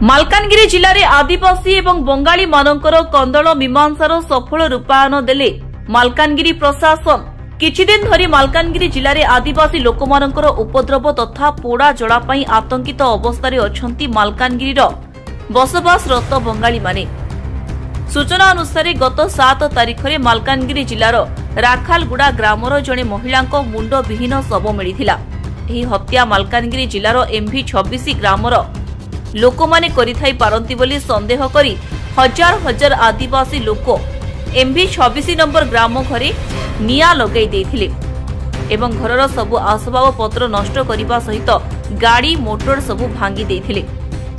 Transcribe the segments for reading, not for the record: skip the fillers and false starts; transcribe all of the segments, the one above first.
मालकानगिरी जिले में आदिवासी एवं बंगाली मानकर कंदल मीमांसार सफल रूपायन देले मालकानगिरी प्रशासन। किछि दिन धरी मालकानगिरी जिले में आदिवासी लोकमानकर उपद्रव तथा पोड़ा जड़ा पई आतंकित अवस्था अछंती मालकानगिरीर बसवासरत बंगाली माने। सूचना अनुसार गत 7 तारिख में मालकानगिरी जिलार राखालगुड़ा ग्रामर जड़े महिला मुंड विहीन शव मिलिथिला। एही हत्या मालकानगिरी जिलार MV26 ग्रामर लोक माने करिथाई पारंती बोली संदेह करी हजार हजार आदिवासी लोक MV26 नंबर ग्राम घरे निया लगै देथिले एवं घरर सबु आसबाब पत्र नष्ट करिबा सहित गाड़ी मोटर सबु भांगी देथिले।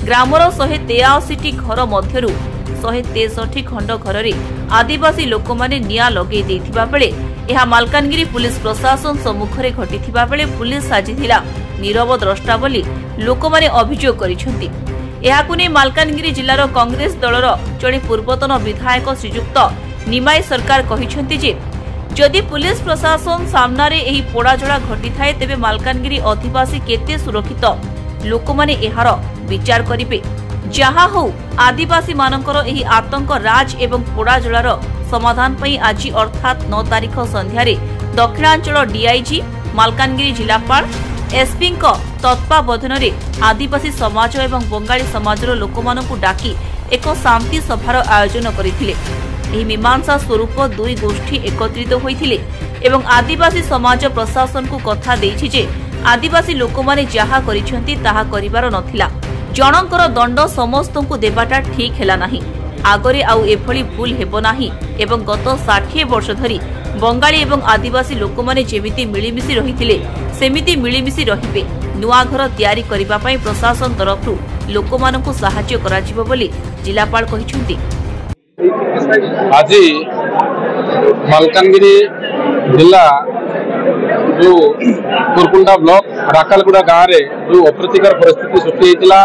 ग्रामर 183 घर मध्यरु 163 खंड घर रे आदिवासी लोक माने निया लगै देथिबा बेले यह मालकानगिरी पुलिस प्रशासन सम्मुखरे घटिथिबा बेले पुलिस साजिथिला नीरव द्रष्टा बोली लोक माने अभियोग करिसेंती। एहाकु नै मालकानगिरी जिल्लार कांग्रेस दलर जड़े पूर्वतन विधायक श्रीजुक्त निमाई सरकार कहिसेंती जे जदि पुलिस प्रशासन सामनारे एही पोड़ाजड़ा घटी थाए तेबे मालकानगिरी आदिवासी केते सुरक्षित लोक माने एहार विचार करिवे। जहा हो आदिवासी मानकर एही आतंक राज एवं पोड़ाजड़ार समाधान पई आज अर्थात 9 तारिख संध्यारे दक्षिणांचल डीआईजी मालकानगिरी जिलापाल एसपी तत्वावधान आदिवासी समाज एवं बंगाली समाजर लोकमानकु डाकी एक शांति सभार आयोजन करथिले। एही मीमांसा स्वरूप दुई गोष्ठी एकत्रित होइथिले एवं आदिवासी समाज प्रशासन को कथा देछि जे आदिवासी लोकमाने जहा करिसेंती ताहा करिवार नथिला। जनकर दंड समस्तंकु देबाटा ठीक हैला नाही। आगरे आउ एभली भूल हेबो नाही एवं गत 60 वर्ष धरी बंगाली एवं आदिवासी लोकमाने जेमिति मिलिमिशि रहिथिले सेमिति मिलिमिशि रहिबे। नुआ घर तयारी करिबा पई प्रशासन तरफरु लोकमानकु सहाय्य कराजिबो बोली जिलापाल कहिसेंती। आज मालकानगिरी जिला जो कुरकुंडा ब्लॉक राखालगुड़ा गाँव रे जो अप्रीतिकर परिस्थिति सृष्टि होइतिला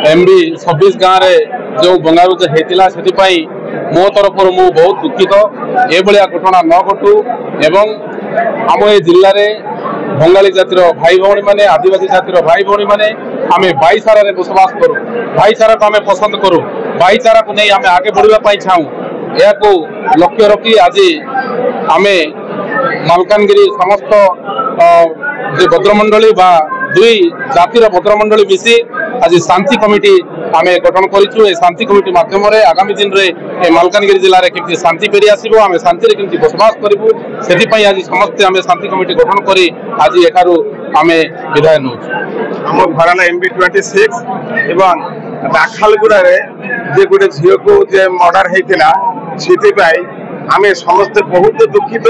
MV26 गाँव रे जो बंगारुज होइतिला सेति पई मो तरफ मु बहुत दुखित ए भलिया घटना न घटू एवं आम ए जिल्ला रे बंगाली जातिर भाई भौणी माने आदिवासी जातिर भाई भौणी माने आमे भाईचारा रे बसवास करू। भाईचारा को आमे पसंद करू। भाईचारा को नहीं आमे आगे बढ़िबा पई चाहू। या को लक्ष्य रखी आज आमे मालकानगिरी समस्त जे भद्रमंडली बा दुई जातिर भद्रमंडली मिसी आज शांति कमिटी आमे गठन करिछु। ए शांति कमिटी माध्यम रे आगामी दिन रे ए मालकानगिरी जिल्ला रे केमति शांति फेरी आसीबो आमे शांति रे केमति बसवास करिबु सेति पई आज समस्त आमे शांति कमिटी गठन करी आज एठारु आमे विदाय नउ। हम घराला MV26 एवं राखालगुड़ा रे जे गोटे झियो को जे मर्डर हेतिला सेति पई आमे समस्त बहुत दुखित।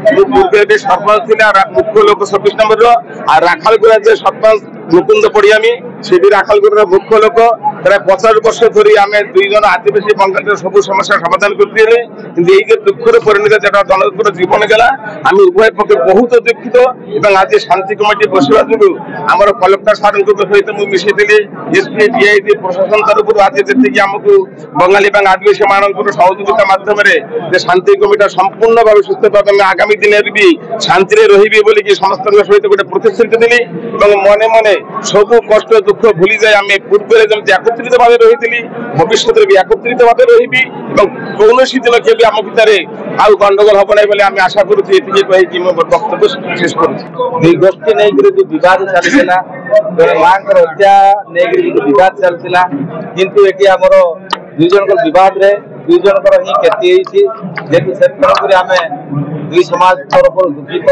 जो पूर्व सरपंच थिला मुख्य लोक 26 नंबर रो आ राखालगुड़ा जे सरपंच मुकुंद पड़ियामी से भी राखालगुड़ा मुख्य लोक प्राय 50 वर्ष धरी आमे दुई जन आदिवासी बंगाली सब समस्या समाधान करथिले किंतु एई जे दुखर परिणत जेटा जनकर जीवन गेला आमे उभय पक्ष बहुत दुखित एवं आज शांति कमिटी बसवा जुगु हमर कलेक्टर सार को सहित मु मिसेथिले एसपी डीआईजी प्रशासन तरफ आज जेते कि हमकु बंगाली एवं आदिवासी मानकर सहयोगिता माध्यम रे जे शांति कमिटी संपूर्ण भाव सुस्थ भाव आगामी दिन भी शांति रे रहिबे बोली कि समस्त सहित गोटे प्रतिश्रुति दिली एवं मने मने सब कष्ट दुख भूली जाए आम पूर्व एकत्रित भाव रही भविष्य में भी एकत्रित भाव रही कौन दिन के आम भितर आउ गंडगोल हम ना बोले आशा करुँगी वक्तव्य शेष कर गोष्ठी नहीं जो विवाद चलता माँ हत्या नहीं विवाद चलता किंतु ये आमर दुई जन बद दुई जनकर ही क्षति जेहतु से आम दुई समाज तरफ दुखित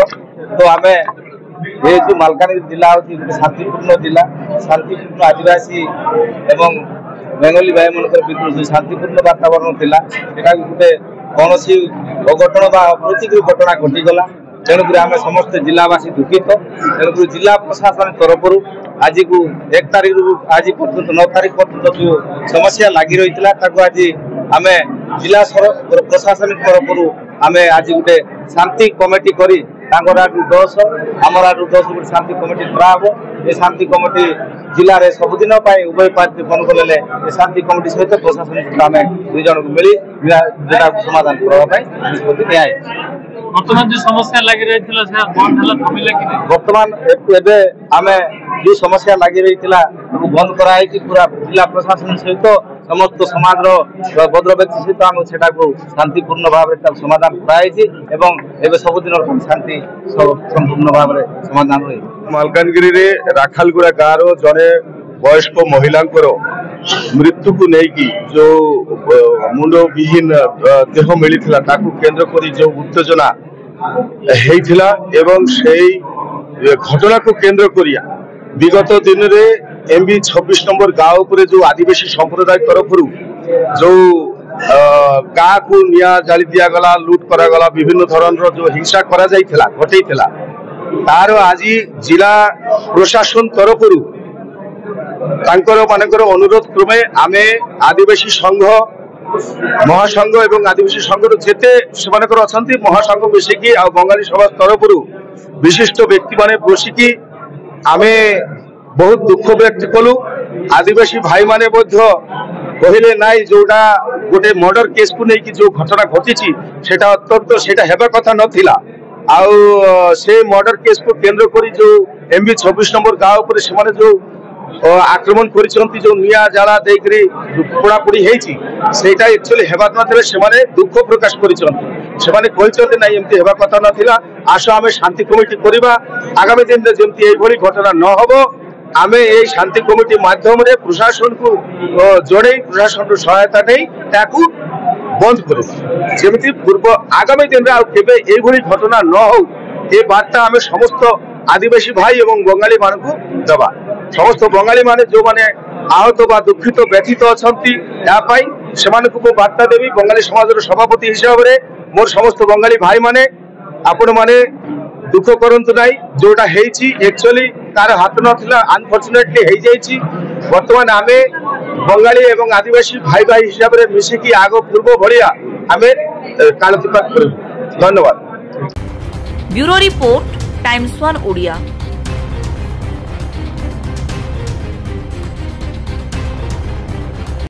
तो आम ये जो मालकानगिरी जिला हूँ शांतिपूर्ण जिला शांतिपूर्ण आदिवासी एवं बेंगली भाई मन जो शांतिपूर्ण वातावरण थिला एटा गोटे कौन अघटन अप्रीतिकर घटना घटीगला तेणुक आम समस्त जिलावासी दुखित तेणुक जिला प्रशासन तरफ आज को 1 तारिख आज पर्यंत 9 तारिख पर्यंत जो समस्या लगी रही आज आम जिला प्रशासन तरफ आम आज गोटे शांति कमिटी करी 10 आमर 10 गोटे शांति कमिटी कराब। ये शांति कमिटी जिले में सबुदिन उभय पार्टी फोन कले शांति कमिटी सहित प्रशासन आम दुई जन मिली समाधान करने निष्पत्ति दिया। बर्तमान जो समस्या लगी रही थी से बंद हला कमिला कि नहीं बर्तमान एबे आमे जो समस्या लगी रही थिला बंद कराई कि पूरा जिला प्रशासन सहित समस्त समाज रो भद्र व्यक्ति सहित आम सेटा को शांतिपूर्ण भाव रे समाधान कराई एवं एबे सब दिन शांति संपूर्ण भाव रे समाधान होई। मालकानगिरी रे राखालगुड़ा गाँव रो जने वयस्क महिला मृत्यु को लेकिन जो मुंड विहीन देह मिलता केंद्र कर जो उत्तेजना होता एवं से घटना को केंद्र करिया विगत दिन में एमबी 26 नंबर गाँव पर जो आदिवासी संप्रदाय तरफ जो गाँ को निया जाली दिगला लुट करागला विभिन्न धरण जो हिंसा करा घटेला तार आज जिला प्रशासन तरफ मानकर अनुरोध क्रमे आमे आदिवासी संघ महासंघ एवं आदिवासी संघ जेते अच्छा महासंघ मिसिकी आ बंगाली समाज तरफ विशिष्ट व्यक्ति माने बसिकी आमे बहुत दुख व्यक्त कलु। आदिवासी भाई माने कहले नाई जोटा गोटे मर्डर केस को लेकिन जो घटना घटी सेटा अत्यंत सेटा हेबा कथा नथिला आउ से मर्डर केस को केंद्र करी जो एमबी 26 नंबर गाँव पर से जो आक्रमण कर जो निया जाला देकरी पोड़ापोड़ी होता एक्चुअली हेबा नथिले दुख प्रकाश कर ना एमती हेबा कथा नथिला आस आम शांति कमिटी करवा आगामी दिन में जमती यही घटना न हो आमे ये शांति कमिटी माध्यम रे प्रशासन को जोड़े प्रशासन सहायता नहीं ताकू बंद करमती पूर्व आगामी दिन में घटना न हो ये बार्ता आम समस्त आदिवासी भाई एवं बंगाली मान को दबा समस्त बंगाली माने जो माने आहत बा दुखित व्यथित अच्छा से बार्ता देवी बंगाली समाज सभापति हिसाब से मोर समस्त बंगाली भाई माने आपण माने दुख करंतु नाई जोटा एक्चुअली तार हाथ नाला अनफर्चुनेटली हो जाइए बर्तमान आमे बंगाली एवं आदिवासी भाई भाई हिसाब से मिसिकी आग पूर्व भाया आमे कालतिपात कर। धन्यवाद। Bureau report times 1 Odia.